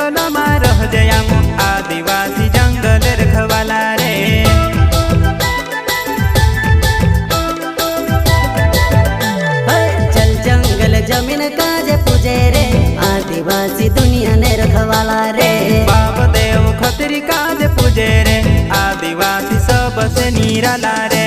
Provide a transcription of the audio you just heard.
जंगल में रह जया आदिवासी जंगल रखवाला रे। चल जंगल जमीन काज पूजे रे आदिवासी दुनिया ने रखवाला रे। बाप देव खतरी काज पूजे रे आदिवासी सबसे निराला रे।